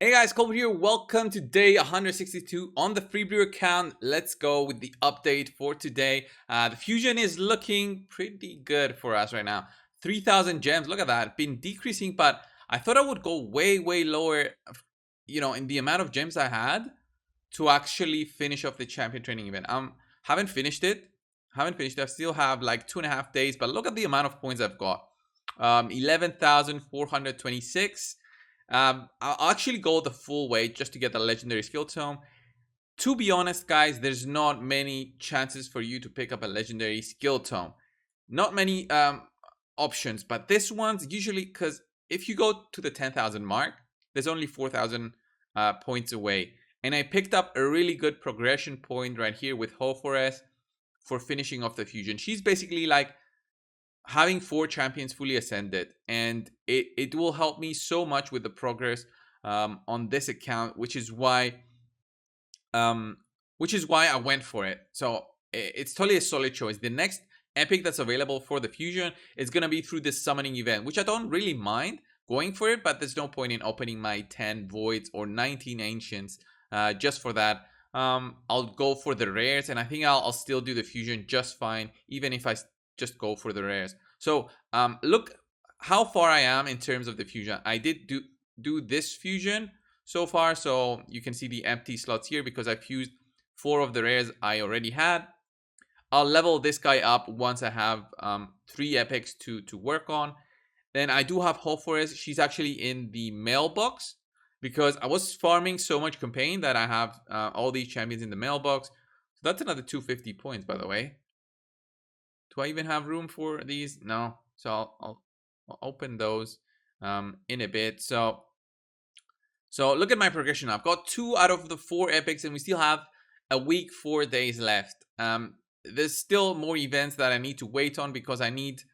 Hey guys, Coldbrew here. Welcome to day 162 on the Free Brew account. Let's go with the update for today. The Fusion is looking pretty good for us right now. 3,000 gems. Look at that. Been decreasing, but I thought I would go way lower, in the amount of gems I had to actually finish off the champion training event. Haven't finished it. I still have like 2.5 days, but look at the amount of points I've got. 11,426. I'll actually go the full way just to get the legendary skill tome. To be honest, guys, there's not many chances for you to pick up a legendary skill tome. Not many options, but this one's usually, because if you go to the 10,000 mark, there's only 4,000 points away. And I picked up a really good progression point right here with Hofores for finishing off the fusion. She's basically like having 4 champions fully ascended, and it will help me so much with the progress on this account, which is why I went for it. So it's totally a solid choice. The next epic that's available for the fusion is gonna be through this summoning event, which I don't really mind going for it, but there's no point in opening my 10 voids or 19 ancients just for that. I'll go for the rares, and I think I'll still do the fusion just fine, even if I just go for the rares. So look how far I am in terms of the fusion. I did do this fusion so far, so you can see the empty slots here because I fused 4 of the rares I already had. I'll level this guy up once I have 3 epics to work on. Then I do have Hofores. She's actually in the mailbox because I was farming so much campaign that I have all these champions in the mailbox. So that's another 250 points, by the way. Do I even have room for these? No. So I'll open those in a bit. So look at my progression. I've got 2 out of the 4 epics, and we still have a week, 4 days left. There's still more events that I need to wait on because I need.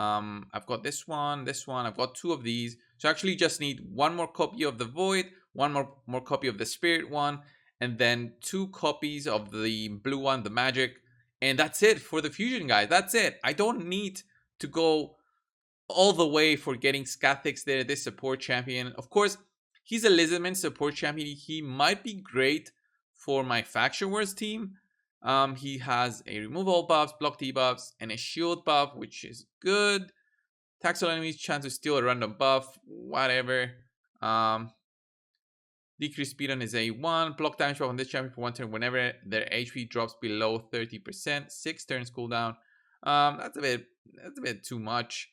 I've got this one. I've got 2 of these. So I actually just need 1 more copy of the Void, 1 more copy of the Spirit one, and then 2 copies of the blue one, the Magic. And that's it for the fusion, guys. That's it. I don't need to go all the way for getting Scathix there, this support champion. Of course, he's a Lizardman support champion. He might be great for my Faction Wars team. He has a removal buffs, block debuffs, and a shield buff, which is good. Attacks all enemies, chance to steal a random buff, whatever. Decrease speed on his A1. Block damage on this champion for 1 turn whenever their HP drops below 30%. 6 turns cooldown. That's a bit too much.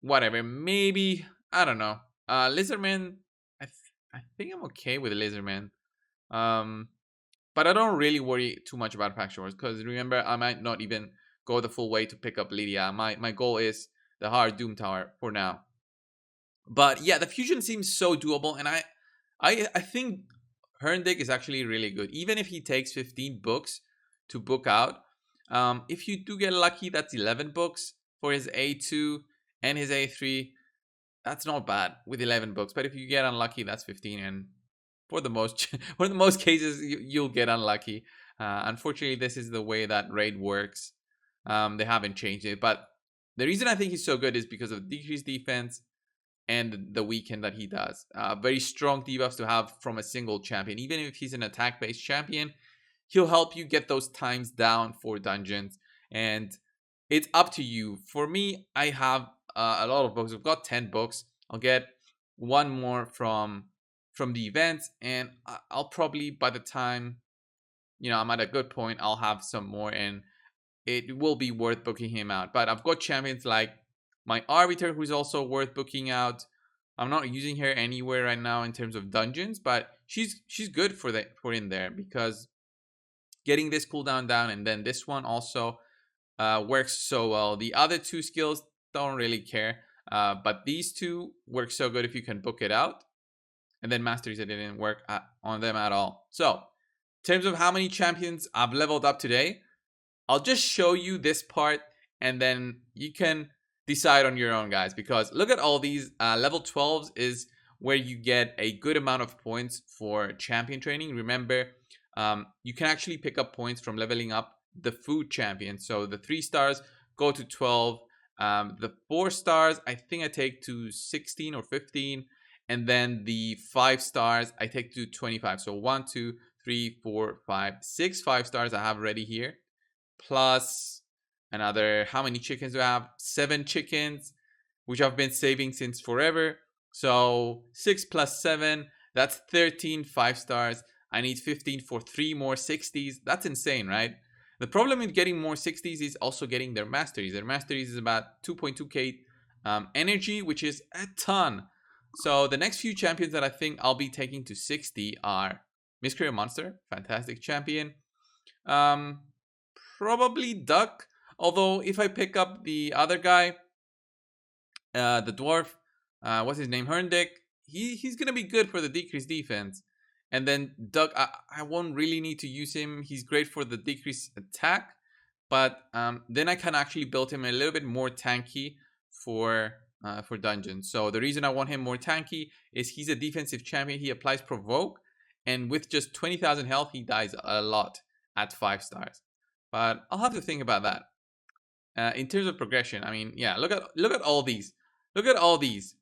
Whatever. Maybe, I don't know. Lizardman. I think I'm okay with Lizardman. But I don't really worry too much about Faction Wars because remember, I might not even go the full way to pick up Lydia. My goal is the hard Doom Tower for now. But yeah, the fusion seems so doable, and I think Herndijk is actually really good. Even if he takes 15 books to book out, if you do get lucky, that's 11 books for his A2 and his A3. That's not bad with 11 books. But if you get unlucky, that's 15. And for the most cases, you'll get unlucky. Unfortunately, this is the way that raid works. They haven't changed it. But the reason I think he's so good is because of decreased defense and the weekend that he does. Very strong debuffs to have from a single champion. Even if he's an attack-based champion, he'll help you get those times down for dungeons. And it's up to you. For me, I have a lot of books. I've got 10 books. I'll get 1 more from the events, and I'll probably, by the time I'm at a good point, I'll have some more, and it will be worth booking him out. But I've got champions like my Arbiter, who's also worth booking out. I'm not using her anywhere right now in terms of dungeons, but she's good for in there because getting this cooldown down and then this one also works so well. The other 2 skills don't really care, but these 2 work so good if you can book it out. And then Masteries, it didn't work on them at all. So in terms of how many champions I've leveled up today, I'll just show you this part, and then you can decide on your own, guys, because look at all these. Level 12s is where you get a good amount of points for champion training. Remember, you can actually pick up points from leveling up the food champion. So the 3 stars go to 12. The 4 stars, I think I take to 16 or 15. And then the 5 stars I take to 25. So 1, 2, 3, 4, 5, 6 5 stars I have ready here. Plus another, how many chickens do I have? 7 chickens, which I've been saving since forever. So 6 plus 7, that's 13 5 stars. I need 15 for 3 more 60s. That's insane, right? The problem with getting more 60s is also getting their masteries. Their masteries is about 2.2k energy, which is a ton. So the next few champions that I think I'll be taking to 60 are Miscreant Monster, fantastic champion. Um, Probably Duck. Although if I pick up the other guy, the dwarf, what's his name, Herndek, he's gonna be good for the decreased defense. And then Duck, I won't really need to use him. He's great for the decreased attack, but then I can actually build him a little bit more tanky for dungeons. So the reason I want him more tanky is he's a defensive champion. He applies provoke, and with just 20,000 health, he dies a lot at 5 stars. But I'll have to think about that. In terms of progression, I mean, yeah, look at all these. Look at all these.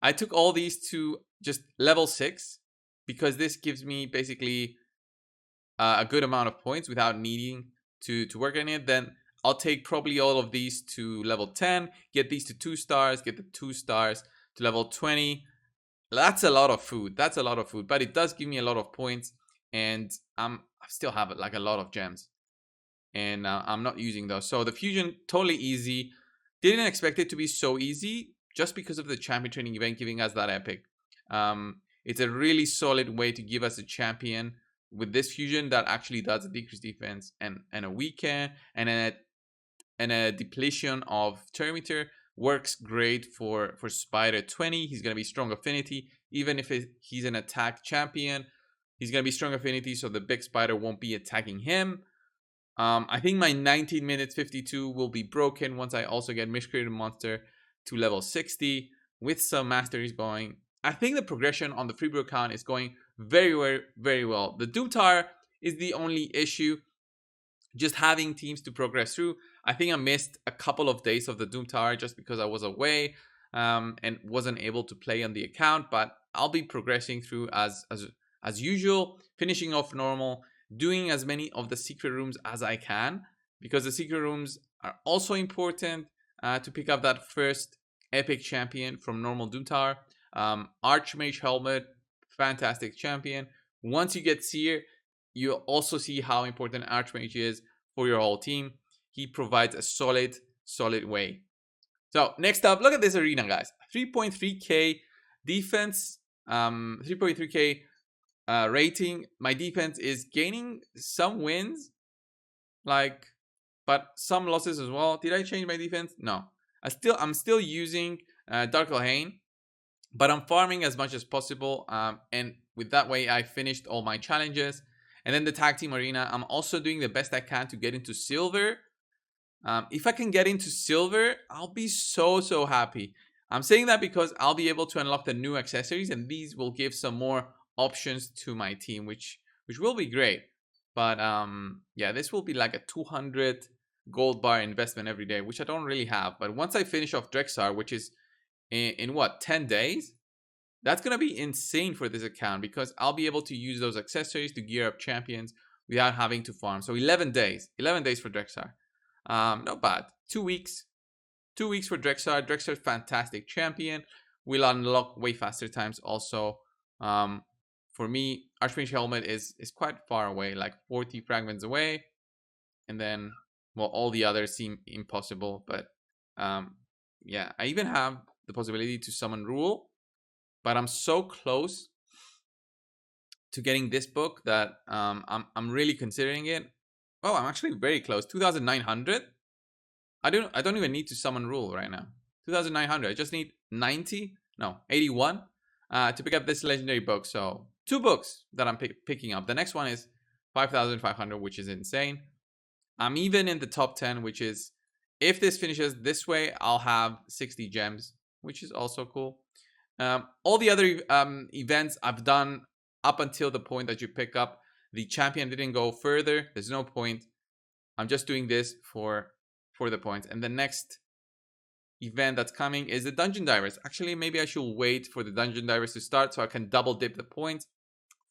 I took all these to just level 6 because this gives me basically a good amount of points without needing to work on it. Then I'll take probably all of these to level 10, get these to 2 stars, get the 2 stars to level 20. That's a lot of food. That's a lot of food, but it does give me a lot of points, and I still have like a lot of gems, and I'm not using those. So the fusion, totally easy. Didn't expect it to be so easy just because of the champion training event giving us that epic. It's a really solid way to give us a champion with this fusion that actually does a decreased defense and a weaken and a depletion of Terminator. Works great for Spider 20. He's gonna be strong affinity. Even if he's an attack champion, he's gonna be strong affinity, so the big spider won't be attacking him. I think my 19 minutes 52 will be broken once I also get Miscreated Monster to level 60 with some masteries going. I think the progression on the free brew account is going very, very, very well. The Doom Tower is the only issue. Just having teams to progress through. I think I missed a couple of days of the Doom Tower just because I was away and wasn't able to play on the account. But I'll be progressing through as usual, finishing off normal, doing as many of the secret rooms as I can, because the secret rooms are also important to pick up that first epic champion from normal Doom Tower. Archmage Helmet, fantastic champion. Once you get Seer, you'll also see how important Archmage is for your whole team. He provides a solid way. So next up, look at this arena, guys. 3.3k defense, 3.3k rating. My defense is gaining some wins, but some losses as well. Did I change my defense? No. I'm still using Dark Lane, but I'm farming as much as possible. And with that way, I finished all my challenges. And then the tag team arena, I'm also doing the best I can to get into silver. If I can get into silver, I'll be so happy. I'm saying that because I'll be able to unlock the new accessories, and these will give some more options to my team, which will be great. But yeah, this will be like a 200 gold bar investment every day, which I don't really have. But once I finish off Drexar, which is in what, 10 days? That's going to be insane for this account because I'll be able to use those accessories to gear up champions without having to farm. So 11 days. 11 days for Drexar. Not bad. 2 weeks. 2 weeks for Drexar. Drexar, fantastic champion. Will unlock way faster times also. For me, Archmage Helmet is quite far away, like 40 fragments away. And then, well, all the others seem impossible. But yeah, I even have the possibility to summon Rule. But I'm so close to getting this book that I'm really considering it. Oh, I'm actually very close. 2,900. I don't even need to summon Rule right now. 2,900. I just need 81 to pick up this legendary book. So 2 books that I'm picking up. The next one is 5,500, which is insane. I'm even in the top 10, which is, if this finishes this way, I'll have 60 gems, which is also cool. All the other events I've done up until the point that you pick up the champion didn't go further. There's no point. I'm just doing this for the points. And the next event that's coming is the Dungeon Divers. Actually, maybe I should wait for the Dungeon Divers to start so I can double dip the points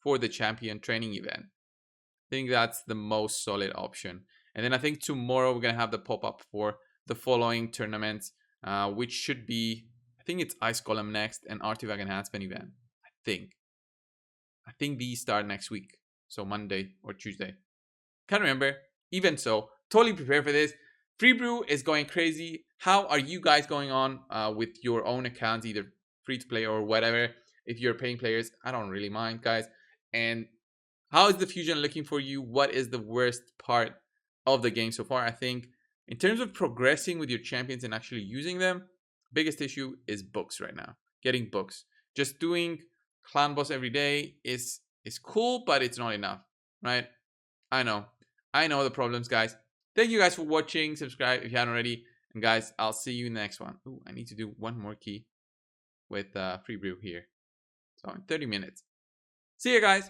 for the champion training event. I think that's the most solid option. And then I think tomorrow we're gonna have the pop-up for the following tournaments, which should be, I think it's Ice Golem next and Artifact Enhancement event. I think these start next week, so Monday or Tuesday. Can't remember. Even so, totally prepared for this. Free Brew is going crazy. How are you guys going on with your own accounts, either free to play or whatever? If you're paying players, I don't really mind, guys. And how is the fusion looking for you? What is the worst part of the game so far? I think in terms of progressing with your champions and actually using them, biggest issue is books right now. Getting books. Just doing clan boss every day is cool, but it's not enough, right? I know. I know the problems, guys. Thank you guys for watching. Subscribe if you haven't already. And guys, I'll see you in the next one. Ooh, I need to do one more key with free brew here. So in 30 minutes. See you guys.